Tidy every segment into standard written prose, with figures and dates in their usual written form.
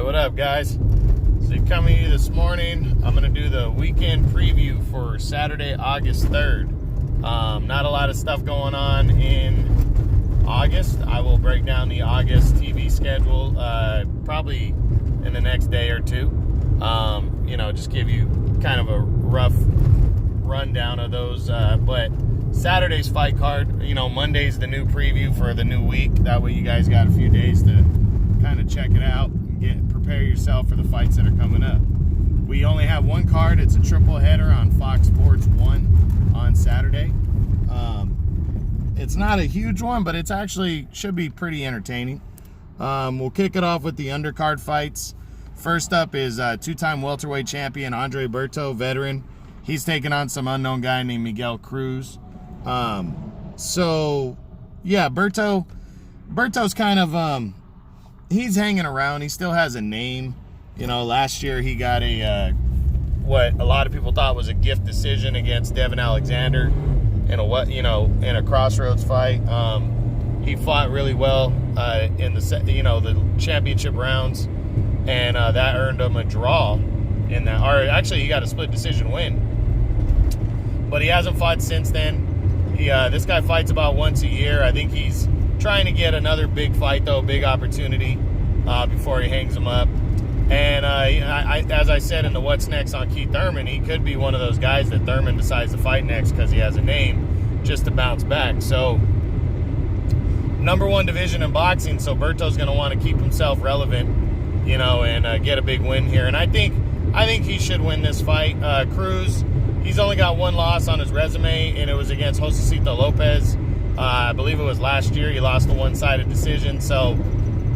What up, guys? So coming to you this morning, I'm going to do the weekend preview for Saturday, August 3rd. Not a lot of stuff going on in August. I will break down the August TV schedule probably in the next day or two. Just give you kind of a rough rundown of those. But Saturday's fight card, Monday's the new preview for the new week. That way you guys got a few days to kind of check it out and prepare yourself for the fights that are coming up. We only have one card. It's a triple header on Fox Sports 1 on Saturday. It's not a huge one, but it's actually should be pretty entertaining. We'll kick it off with the undercard fights. First up is two-time welterweight champion Andre Berto, veteran. He's taking on some unknown guy named Miguel Cruz. Berto's kind of he's hanging around. He still has a name. Last year he got what a lot of people thought was a gift decision against Devin Alexander in a crossroads fight. He fought really well in the championship rounds, and that earned him a draw in that. Or actually, he got a split decision win. But he hasn't fought since then. This guy fights about once a year. I think he's trying to get another big fight, though, big opportunity before he hangs him up. And as I said in the What's Next on Keith Thurman, he could be one of those guys that Thurman decides to fight next because he has a name just to bounce back. So, number one division in boxing, so Berto's going to want to keep himself relevant, and get a big win here. And I think he should win this fight. Cruz, he's only got one loss on his resume, and it was against Josecito Lopez. I believe it was last year. He lost a one-sided decision. So,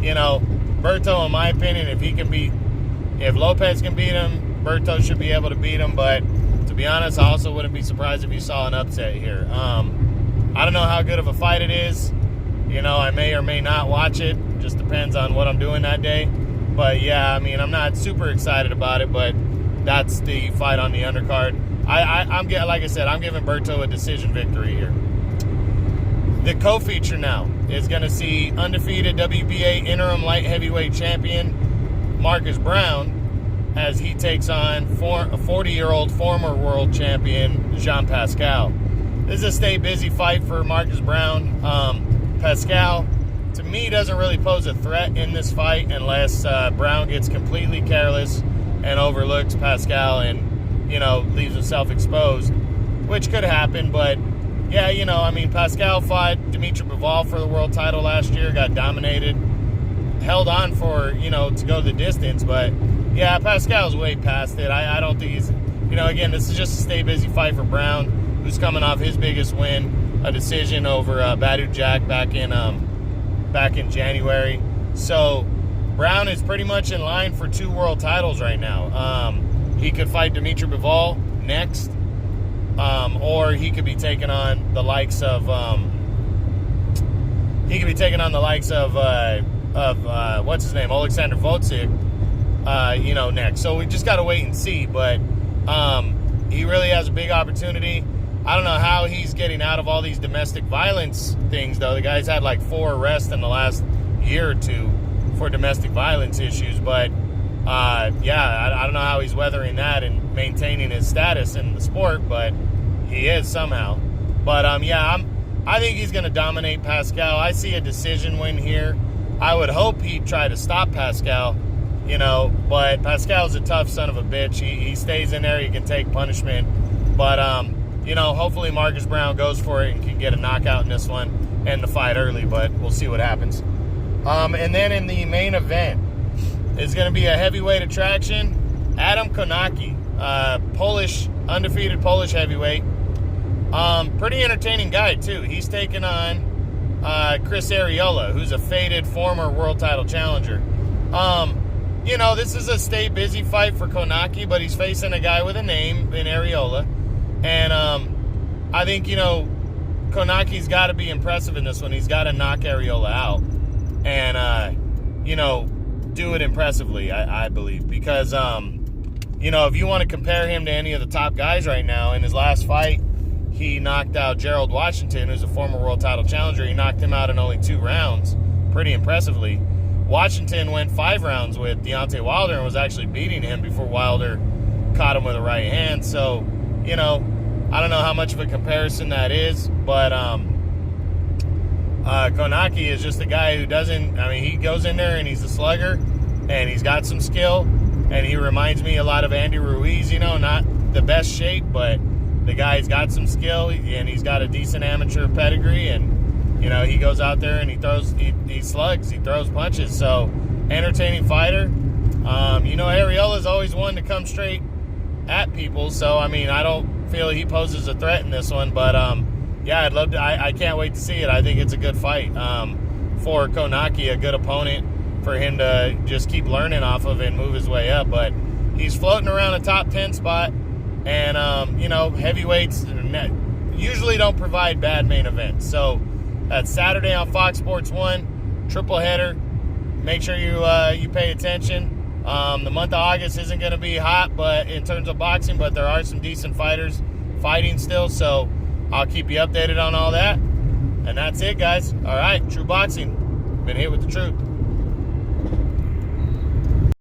Berto, in my opinion, if Lopez can beat him, Berto should be able to beat him. But to be honest, I also wouldn't be surprised if you saw an upset here. I don't know how good of a fight it is. I may or may not watch it. Just depends on what I'm doing that day. But yeah, I'm not super excited about it. But that's the fight on the undercard. I'm giving Berto a decision victory here. The co-feature now is going to see undefeated WBA interim light heavyweight champion Marcus Brown as he takes on a 40-year-old former world champion Jean Pascal. This is a stay busy fight for Marcus Brown. Pascal, to me, doesn't really pose a threat in this fight unless Brown gets completely careless and overlooks Pascal and leaves himself exposed, which could happen. But yeah, Pascal fought Dimitri Bivol for the world title last year, got dominated, held on for, to go the distance. But yeah, Pascal's way past it. I don't think he's, again, this is just a stay busy fight for Brown, who's coming off his biggest win, a decision over Badou Jack back in January. So Brown is pretty much in line for 2 world titles right now. He could fight Dimitri Bivol next. Or he could be taking on the likes of what's his name, Alexander Volcik, next. So we just got to wait and see. But he really has a big opportunity. I don't know how he's getting out of all these domestic violence things, though. The guy's had like 4 arrests in the last year or 2 for domestic violence issues. But I don't know how he's weathering that and maintaining his status in the sport, but he is somehow. But I think he's going to dominate Pascal. I see a decision win here. I would hope he'd try to stop Pascal, but Pascal's a tough son of a bitch. He stays in there. He can take punishment. But, hopefully Marcus Brown goes for it and can get a knockout in this one, end the fight early, but we'll see what happens. And then in the main event is going to be a heavyweight attraction, Adam Konaki, undefeated Polish heavyweight. Pretty entertaining guy, too. He's taking on Chris Arreola, who's a faded former world title challenger. This is a stay busy fight for Konaki, but he's facing a guy with a name in Arreola. And I think, Konaki's got to be impressive in this one. He's got to knock Arreola out and, do it impressively, I believe. Because, if you want to compare him to any of the top guys right now, in his last fight, he knocked out Gerald Washington, who's a former world title challenger. He knocked him out in only 2 rounds, pretty impressively. Washington went 5 rounds with Deontay Wilder and was actually beating him before Wilder caught him with a right hand. So, you know, I don't know how much of a comparison that is, but Kownacki is just a guy who doesn't, I mean, he goes in there and he's a slugger, and he's got some skill, and he reminds me a lot of Andy Ruiz, you know, not the best shape, but the guy's got some skill, and he's got a decent amateur pedigree, and, you know, he goes out there and he throws, he slugs, he throws punches, so entertaining fighter. You know, Ariela's always one to come straight at people, so, I mean, I don't feel he poses a threat in this one, but, yeah, I'd love to, I can't wait to see it. I think it's a good fight for Kownacki, a good opponent for him to just keep learning off of and move his way up, but he's floating around a top 10 spot, and, you know, heavyweights usually don't provide bad main events, so that's Saturday on Fox Sports 1, triple header. Make sure you pay attention. The month of August isn't going to be hot, but in terms of boxing, but there are some decent fighters fighting still, so I'll keep you updated on all that. And that's it, guys. All right, True Boxing. Been hit with the truth.